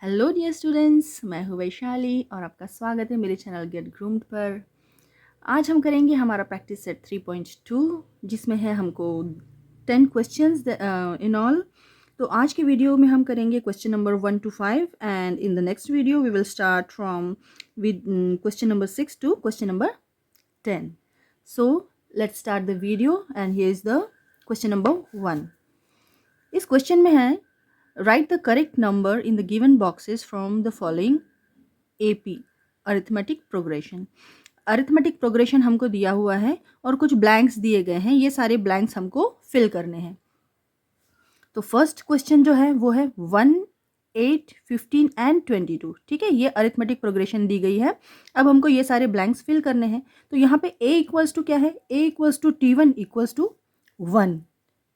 Hello dear students, मैं हूँ वैशाली और आपका स्वागत है मेरे चैनल गेट ग्रूम्ड पर। आज हम करेंगे हमारा प्रैक्टिस सेट 3.2 जिसमें है हमको 10 क्वेश्चंस इन ऑल। तो आज के वीडियो में हम करेंगे question number 1 to 5 and in the next video we will start from with question number 6 to question number 10. So let's start the video and here is the question number 1. इस question में है right the correct number in the given boxes from the following AP arithmetic progression. Arithmetic progression हमको दिया हुआ है और कुछ blanks दिए गए हैं, ये सारे ब्लैंक्स हमको फिल करने हैं। तो फर्स्ट क्वेश्चन जो है वो है 1, 8, 15 एंड 22। ठीक है, ये अरिथमेटिक प्रोग्रेशन दी गई है। अब हमको ये सारे ब्लैंक्स फिल करने हैं। तो यहाँ पे A इक्वल्स टू क्या है, A equals to T1 equals to 1।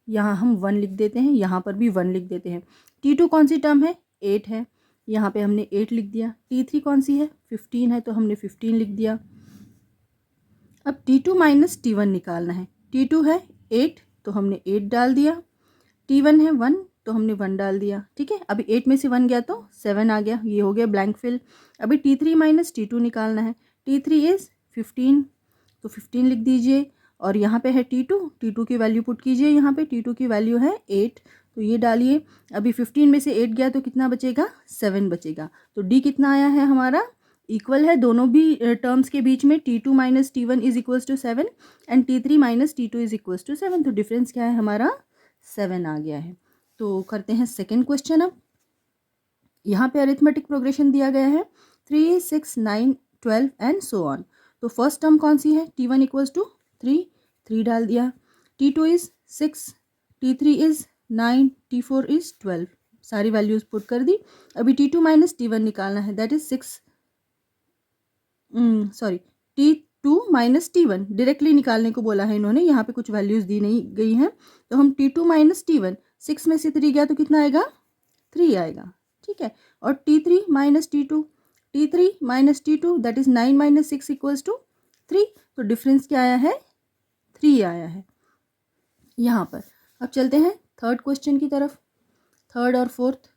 यहाँ हम 1 लिख देते हैं, यहाँ पर भी 1 लिख देते हैं। T2 कौन सी टर्म है, 8 है, यहाँ पे हमने 8 लिख दिया। T3 कौन सी है, 15 है, तो हमने 15 लिख दिया। अब T2 माइनस T1 निकालना है। T2 है 8 तो हमने 8 डाल दिया, T1 है 1 तो हमने 1 डाल दिया। ठीक है, अभी 8 में से 1 गया तो 7 आ गया, ये हो गया ब्लैंक फिल। अभी T3 माइनस T2 निकालना है। T3 इज़ 15 तो 15 लिख दीजिए और यहाँ पे है T2 की वैल्यू पुट कीजिए। यहाँ पे T2 की वैल्यू है 8 तो ये डालिए। अभी 15 में से 8 गया तो कितना बचेगा, 7 बचेगा। तो D कितना आया है हमारा, इक्वल है दोनों भी टर्म्स के बीच में। T2 minus T1 is equals to 7 and T3 minus T2 is equals to 7। तो डिफरेंस क्या है हमारा, 7 आ गया है। तो करते हैं सेकेंड क्वेश्चन। अब यहाँ पे अरिथमेटिक प्रोग्रेशन दिया गया है 3, 6, 9, 12 एंड सो ऑन। तो फर्स्ट टर्म कौन सी है, T1 इक्वल्स टू 3 डाल दिया। T2 is 6, T3 is 9, T4 is 12, सारी वैल्यूज़ पुट कर दी। अभी T2 माइनस T1 निकालना है, that is 6 T2 minus T1 directly निकालने को बोला है इन्होंने, यहाँ पे कुछ वैल्यूज़ दी नहीं गई हैं। तो हम T2 माइनस T1, 6 में से 3 गया तो कितना आएगा, 3 आएगा। ठीक है, और T3 minus T2 minus T2 that is 9 minus 6 equals to 3। तो डिफरेंस क्या आया है, 3 आया है यहाँ पर। अब चलते हैं थर्ड क्वेश्चन की तरफ, थर्ड और फोर्थ।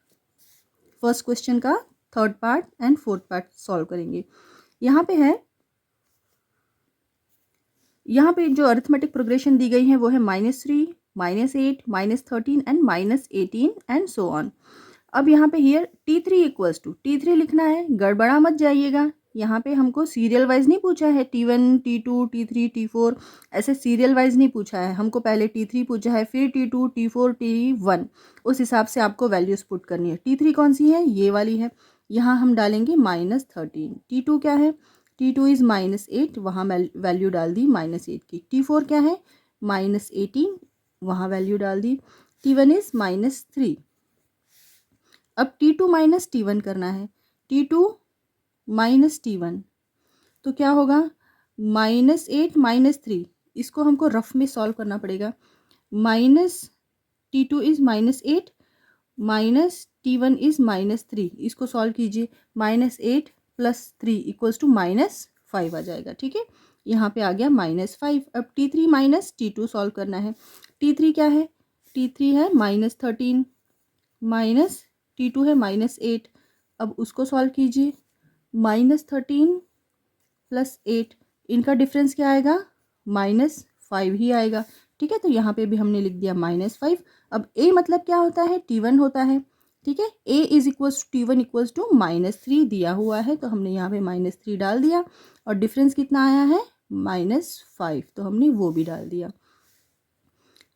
फर्स्ट क्वेश्चन का third part and fourth part solve करेंगे। यहाँ पे है, यहाँ पे जो अरिथमेटिक प्रोग्रेशन दी गई है वो है -3, -8, -13 एंड -18 एंड सो ऑन। अब यहाँ पे here T3 equals to T3 लिखना है, गड़बड़ा मत जाइएगा। यहाँ पे हमको सीरियल वाइज नहीं पूछा है, T1, T2, T3, T4 ऐसे सीरियल वाइज नहीं पूछा है। हमको पहले T3 पूछा है, फिर T2, T4, T1, उस हिसाब से आपको वैल्यूज पुट करनी है। T3 कौन सी है, ये वाली है, यहाँ हम डालेंगे -13। T2 क्या है, T2 इज़ -8, वहाँ वैल्यू डाल दी -8 की। T4 क्या है, -18, वहाँ वैल्यू डाल दी। T1 is -3। अब T2 माइनस T1 करना है, T2 माइनस T1 तो क्या होगा, -8 -3, इसको हमको रफ में सॉल्व करना पड़ेगा। T2 is -8 minus T1 is -3, इसको सॉल्व कीजिए। -8 + 3 इक्वल्स टू -5 आ जाएगा। ठीक है, यहाँ पे आ गया -5। अब T3 माइनस T2 सॉल्व करना है। T3 क्या है, T3 है -13 माइनस T2 है -8। अब उसको सॉल्व कीजिए, -13 + 8, इनका डिफरेंस क्या आएगा, -5 ही आएगा। ठीक है, तो यहाँ पे भी हमने लिख दिया -5। अब A मतलब क्या होता है, T1 होता है। ठीक है, A is equals to T1 equals to -3 दिया हुआ है, तो हमने यहाँ पे -3 डाल दिया और डिफरेंस कितना आया है, -5, तो हमने वो भी डाल दिया।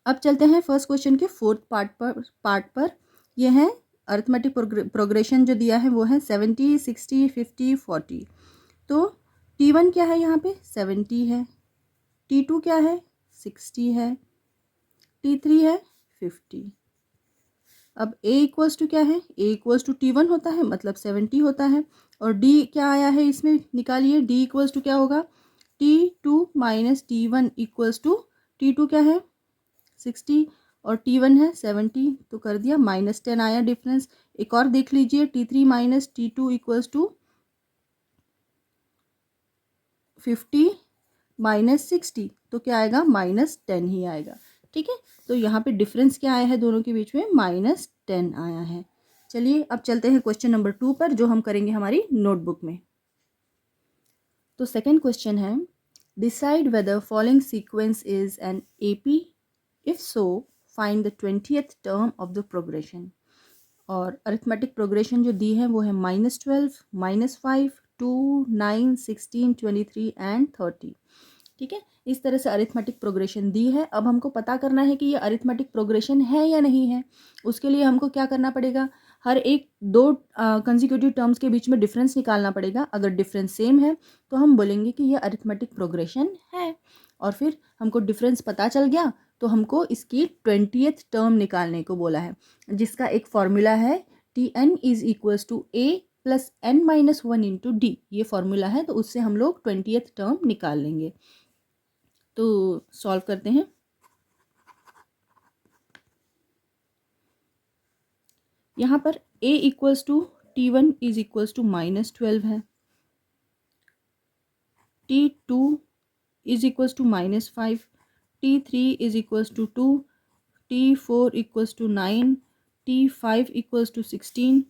अब चलते हैं फर्स्ट क्वेश्चन के फोर्थ पार्ट पर। ये है अरिथमेटिक प्रोग्रेशन जो दिया है वो है 70, 60, 50, 40। तो T1 क्या है, यहाँ पे 70 है, T2 क्या है, 60 है, T3 है 50। अब A इक्वल्स टू क्या है, A इक्वल्स टू T1 होता है, मतलब 70 होता है। और D क्या आया है इसमें, निकालिए। D इक्वल्स टू क्या होगा, T2 minus T1 equals to T2 क्या है, 60 और T1 है 70, तो कर दिया, -10 आया डिफरेंस। एक और देख लीजिए, T3 minus T2 equals to 50 minus 60, तो क्या आएगा, -10 ही आएगा। ठीक है, तो यहाँ पे डिफरेंस क्या आया है दोनों के बीच में, -10 आया है। चलिए अब चलते हैं क्वेश्चन नंबर 2 पर, जो हम करेंगे हमारी नोटबुक में। तो सेकंड क्वेश्चन है, decide whether following sequence is an AP, if so find the 20th term of the progression. और अरिथमेटिक प्रोग्रेशन जो दी है वो है -12, -5, 2, 9, 16, 23 एंड 30। ठीक है, इस तरह से अरिथमेटिक प्रोग्रेशन दी है। अब हमको पता करना है कि ये अरिथमेटिक प्रोग्रेशन है या नहीं है। उसके लिए हमको क्या करना पड़ेगा, हर एक दो कंसेक्यूटिव टर्म्स के बीच में डिफरेंस निकालना पड़ेगा। अगर डिफरेंस सेम है तो हम बोलेंगे कि ये अरिथमेटिक प्रोग्रेशन है। और फिर हमको डिफरेंस पता चल गया तो हमको इसकी 20th टर्म निकालने को बोला है, जिसका एक फॉर्मूला है Tn is equals to A plus n minus 1 into D. ये फॉर्मूला है, तो उससे हम लोग 20th टर्म निकाल लेंगे। तो सॉल्व करते हैं। यहाँ पर a equals to T1 is equals to -12 है, T2 is equals to -5, T3 is equals to 2, T4 equals to 9, T5 equals to 16।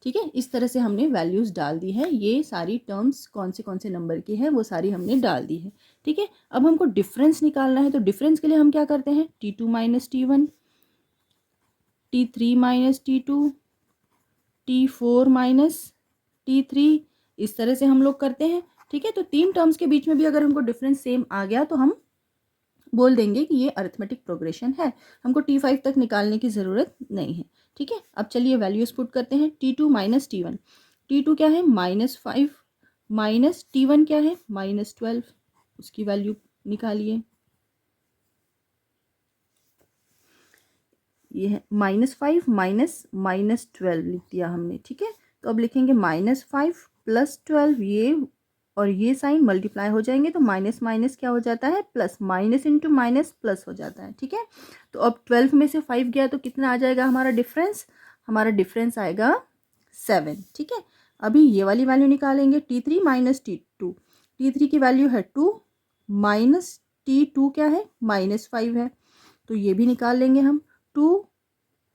ठीक है, इस तरह से हमने वैल्यूज़ डाल दी है। ये सारी टर्म्स कौन से नंबर की है वो सारी हमने डाल दी है। ठीक है, अब हमको डिफरेंस निकालना है। तो डिफरेंस के लिए हम क्या करते हैं, T2 minus T1, T3 minus T2, T4 minus T3, इस तरह से हम लोग करते हैं। ठीक है, तो तीन टर्म्स के बीच में भी अगर हमको डिफरेंस सेम आ गया तो हम बोल देंगे कि ये अरिथमेटिक प्रोग्रेशन है। हमको T5 तक निकालने की ज़रूरत नहीं है। ठीक है, अब चलिए वैल्यूज पुट करते हैं। T2 माइनस T1, T2 क्या है -5, माइनस T1 क्या है -12, उसकी वैल्यू निकालिए। ये है -5 माइनस -12 लिख दिया हमने। ठीक है, तो अब लिखेंगे -5 प्लस 12, ये और ये साइन मल्टीप्लाई हो जाएंगे तो माइनस माइनस क्या हो जाता है, plus, minus into minus plus हो जाता है। ठीक है, तो अब 12 में से 5 गया तो कितना आ जाएगा हमारा डिफरेंस, हमारा डिफरेंस आएगा 7। ठीक है, अभी ये वाली वैल्यू निकालेंगे, T3 माइनस T2, T3 की वैल्यू है 2, माइनस T2 क्या है -5 है, तो ये भी निकाल लेंगे हम, 2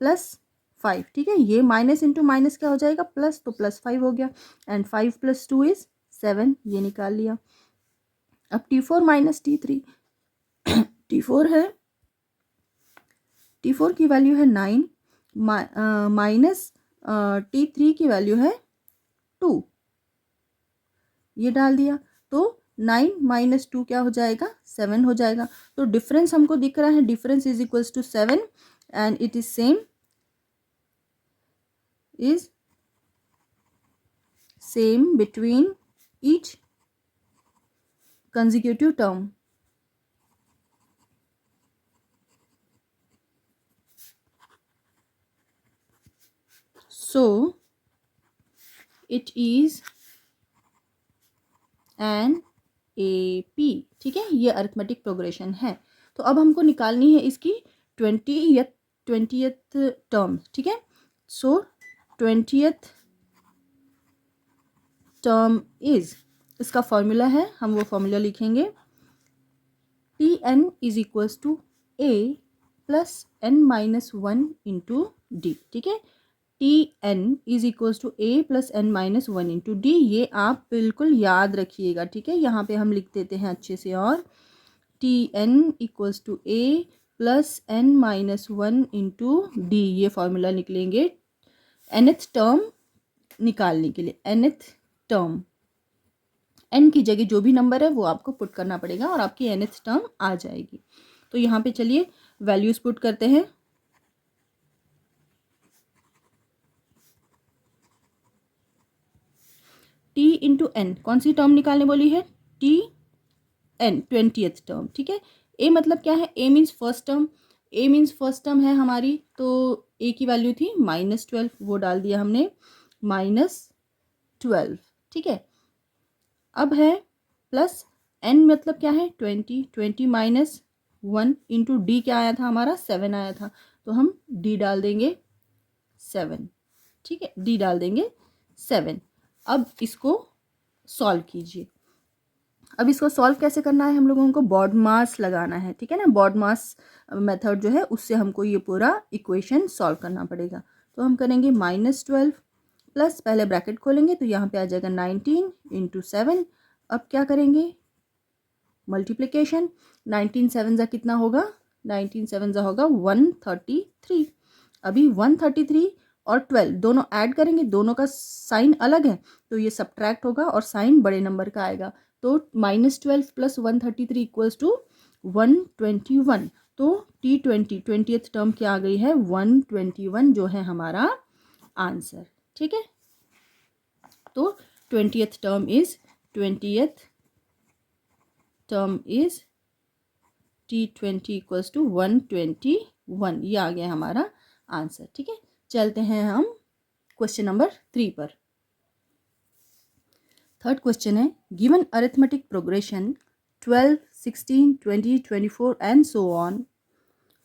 प्लस 5। ठीक है, ये माइनस इंटू माइनस क्या हो जाएगा, प्लस, तो +5 हो गया, एंड 5 प्लस 2 इज 7, ये निकाल लिया। अब T4 माइनस T3, T4 है, T4 की वैल्यू है 9, माइनस T3 की वैल्यू है 2, ये डाल दिया, तो 9 माइनस 2 क्या हो जाएगा, 7 हो जाएगा। तो डिफरेंस हमको दिख रहा है, difference is equals to 7 and it is same between each consecutive term. So it is an AP। ठीक है, ये अरिथमेटिक प्रोग्रेशन है। तो अब हमको निकालनी है इसकी 20th टर्म। ठीक है, सो 20th टर्म इज, इसका फॉर्मूला है, हम वो फॉर्मूला लिखेंगे, Tn is equals to A plus n minus 1 into D. ठीक है, Tn is equals to A plus n minus 1 into D, ये आप बिल्कुल याद रखिएगा। ठीक है, यहाँ पे हम लिख देते हैं अच्छे से, और Tn equals to A plus n minus 1 into D, ये फॉर्मूला निकलेंगे nth टर्म निकालने के लिए। nth टर्म, n की जगह जो भी नंबर है वो आपको पुट करना पड़ेगा और आपकी nth टर्म आ जाएगी। तो यहाँ पे चलिए वैल्यूज पुट करते हैं। t इंटू एन, कौन सी टर्म निकालने बोली है, Tn 20th टर्म। ठीक है, a मतलब क्या है, a means first term, a means first term है हमारी, तो a की वैल्यू थी -12, वो डाल दिया हमने -12। ठीक है, अब है प्लस n मतलब क्या है 20 माइनस 1 इंटू डी क्या आया था हमारा, 7 आया था, तो हम d डाल देंगे 7। ठीक है, d डाल देंगे 7। अब इसको सॉल्व कीजिए। अब इसको सॉल्व कैसे करना है, हम लोगों को बॉड मास लगाना है। ठीक है ना, बॉड मास मेथड जो है उससे हमको ये पूरा इक्वेशन सॉल्व करना पड़ेगा। तो हम करेंगे -12 प्लस, पहले ब्रैकेट खोलेंगे तो यहाँ पे आ जाएगा 19 इंटू 7। अब क्या करेंगे, मल्टीप्लिकेशन, 19 7 जा कितना होगा, 19 7 जा होगा 133। अभी 133 और 12 दोनों ऐड करेंगे, दोनों का साइन अलग है तो ये सब्ट्रैक्ट होगा और साइन बड़े नंबर का आएगा। तो -12 प्लस 133 इक्वल्स टू 121। तो T20 20th टर्म क्या आ गई है, 121 जो है हमारा आंसर। ठीक है, तो 20th term is T20 equals to 121, ये आ गया हमारा आंसर। ठीक है, चलते हैं हम क्वेश्चन नंबर 3 पर। थर्ड क्वेश्चन है, given arithmetic progression 12, 16, 20, 24 and so on,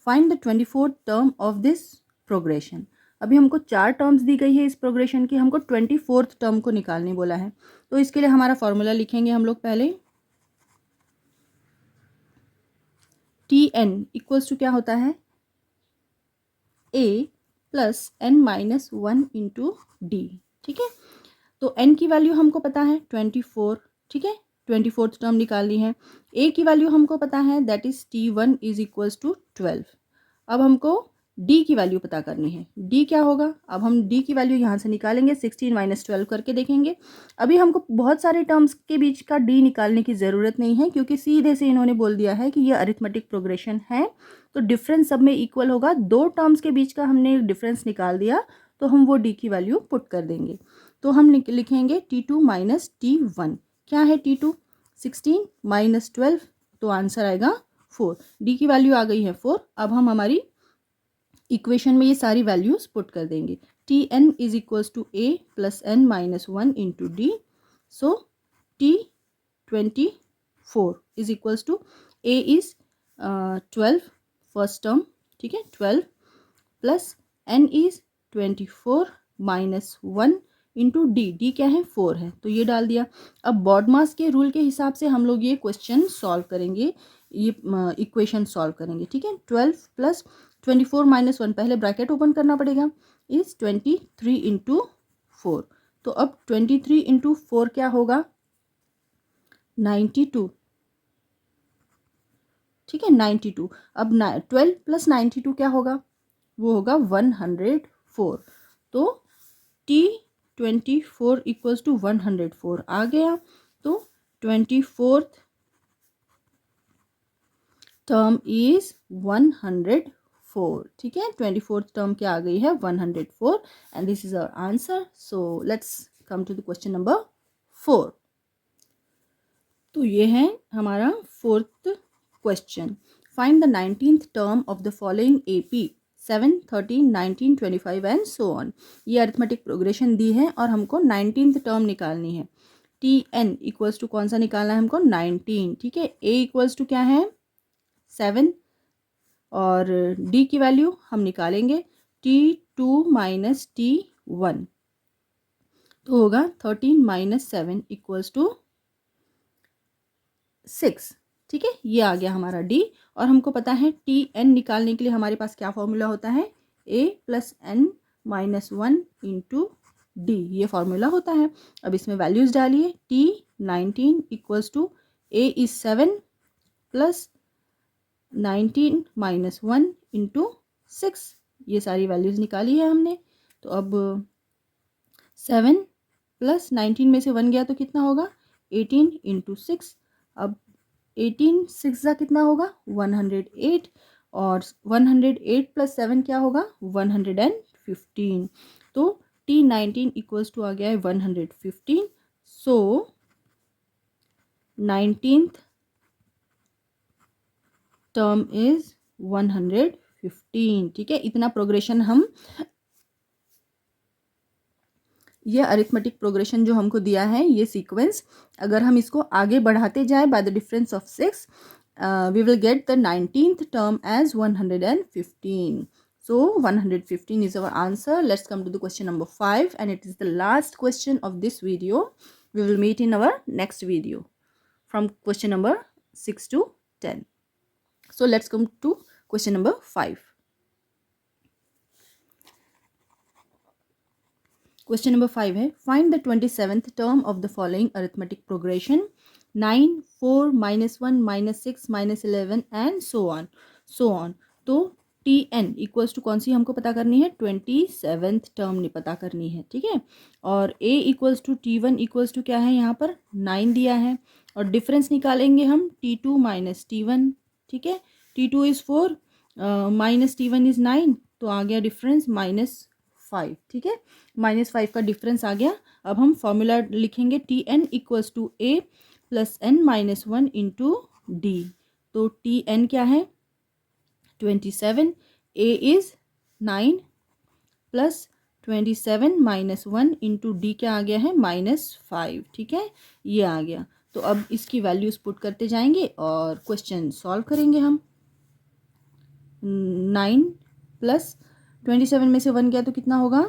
find the 24th term of this progression. अभी हमको 4 टर्म्स दी गई है इस प्रोग्रेशन की, हमको 24th टर्म को निकालने बोला है। तो इसके लिए हमारा फॉर्मूला लिखेंगे हम लोग पहले। Tn इक्वल्स टू क्या होता है, a plus n minus 1 into D. ठीक है, तो n की वैल्यू हमको पता है 24। ठीक है, 24th टर्म निकालनी है। a की वैल्यू हमको पता है, that is T1 is equals to 12। अब हमको d की वैल्यू पता करनी है। d क्या होगा, अब हम d की वैल्यू यहाँ से निकालेंगे, 16 माइनस 12 करके देखेंगे। अभी हमको बहुत सारे टर्म्स के बीच का d निकालने की ज़रूरत नहीं है, क्योंकि सीधे से इन्होंने बोल दिया है कि ये अरिथमेटिक प्रोग्रेशन है, तो डिफरेंस सब में इक्वल होगा। 2 टर्म्स के बीच का हमने डिफरेंस निकाल दिया, तो हम वो d की वैल्यू पुट कर देंगे। तो हम लिखेंगे T2 माइनस T1। क्या है T2, 16 माइनस 12, तो आंसर आएगा 4। d की वैल्यू आ गई है 4। अब हम हमारी इक्वेशन में ये सारी वैल्यूज पुट कर देंगे। Tn is equals to a plus n minus 1 into D. So T24 is equals to a is 12 first term. ठीक है, 12 plus n is 24 minus 1 into D क्या है, 4 है, तो ये डाल दिया। अब बॉडमास के रूल के हिसाब से हम लोग ये क्वेश्चन सॉल्व करेंगे, ये इक्वेशन सॉल्व करेंगे। ठीक है, 12 प्लस 24 माइनस 1, पहले ब्रैकेट ओपन करना पड़ेगा, इज 23 इंटू 4। तो अब 23 इंटू 4 क्या होगा, 92। ठीक है, 92। अब 12 प्लस 92 क्या होगा, वो होगा 104। तो T24 इक्वल्स टू 104 आ गया। तो 24th टर्म इज 104। ठीक है, 24th टर्म क्या आ गई है, 104, and this is our answer. So let's come to the question number 4। तो ये है हमारा 4th question. Find the 19th term of the following AP 7, 13, 19, 25 and so on. ये अरिथमेटिक प्रोग्रेशन दी है और हमको 19th टर्म निकालनी है। Tn इक्वल्स टू कौन सा निकालना है हमको, 19। ठीक है, a इक्वल्स टू क्या है, 7, और d की वैल्यू हम निकालेंगे T2 माइनस T1, तो होगा 13 माइनस 7 इक्वल्स टू 6। ठीक है, ये आ गया हमारा d। और हमको पता है Tn निकालने के लिए हमारे पास क्या फॉर्मूला होता है, a plus n minus 1 into D, ये फॉर्मूला होता है। अब इसमें वैल्यूज डालिए, T19 equals to a is 7 plus 19 minus 1 into 6, ये सारी वैल्यूज निकाली है हमने। तो अब 7 प्लस 19 में से 1 गया तो कितना होगा, 18 इंटू 6। अब 18 6 का कितना होगा, 108, और 108 प्लस 7 क्या होगा, 115। तो T19 इक्वल्स टू आ गया है 115। सो 19th टर्म इज 115। ठीक है, इतना प्रोग्रेशन हम, ये अरिथमेटिक प्रोग्रेशन जो हमको दिया है, ये सीक्वेंस अगर हम इसको आगे बढ़ाते जाए by the difference of 6, we will get the 19th term as 115. So 115 is our answer. Let's come to the question number 5, and it is the last question of this video. We will meet in our next video from question number 6 to 10. So let's come to question number 5. Question number 5 है, find the 27th term of the following arithmetic progression 9, 4, -1, -6, -11 and so on. तो T N equals to कौन सी हमको पता करनी है, 27th term नहीं पता करनी है, ठीक है। और A equals to T1 equals to क्या है, यहाँ पर 9 दिया है, और डिफरेंस निकालेंगे हम T2 माइनस T1, ठीक है। T2 is 4 minus T1 is 9, तो आ गया डिफरेंस -5, ठीक है। -5 का डिफरेंस आ गया। अब हम फॉर्मूला लिखेंगे T N equals to A plus N minus 1 into D. तो टी एन क्या है, 27, A is 9 plus 27 minus 1 into D क्या आ गया है, -5, ठीक है, ये आ गया। तो अब इसकी वैल्यूज पुट करते जाएंगे और क्वेश्चन सॉल्व करेंगे हम। 9 प्लस 27 में से 1 गया तो कितना होगा,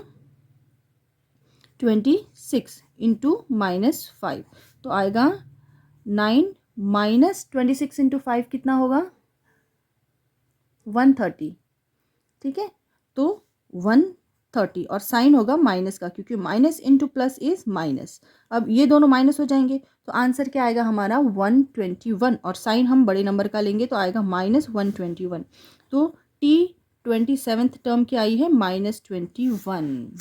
26 इंटू -5, तो आएगा 9 माइनस 26 इंटू 5 कितना होगा, 130, ठीक है। तो 130 और साइन होगा माइनस का, क्योंकि minus into plus is minus. अब ये दोनों माइनस हो जाएंगे, तो आंसर क्या आएगा हमारा, 121, और साइन हम बड़े नंबर का लेंगे तो आएगा -121। तो T27th टर्म क्या आई है, -21।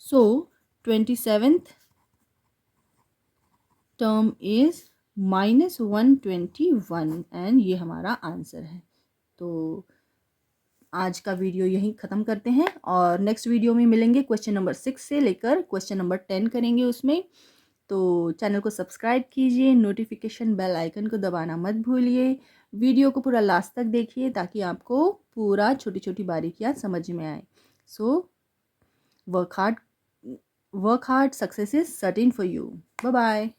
सो 27th टर्म इज -121 एंड ये हमारा आंसर है। तो आज का वीडियो यहीं ख़त्म करते हैं और नेक्स्ट वीडियो में मिलेंगे। क्वेश्चन नंबर 6 से लेकर क्वेश्चन नंबर 10 करेंगे उसमें। तो चैनल को सब्सक्राइब कीजिए, नोटिफिकेशन बेल आइकन को दबाना मत भूलिए, वीडियो को पूरा लास्ट तक देखिए ताकि आपको पूरा छोटी छोटी बारीकियाँ समझ में आए। So work hard, success is certain for you. Bye bye.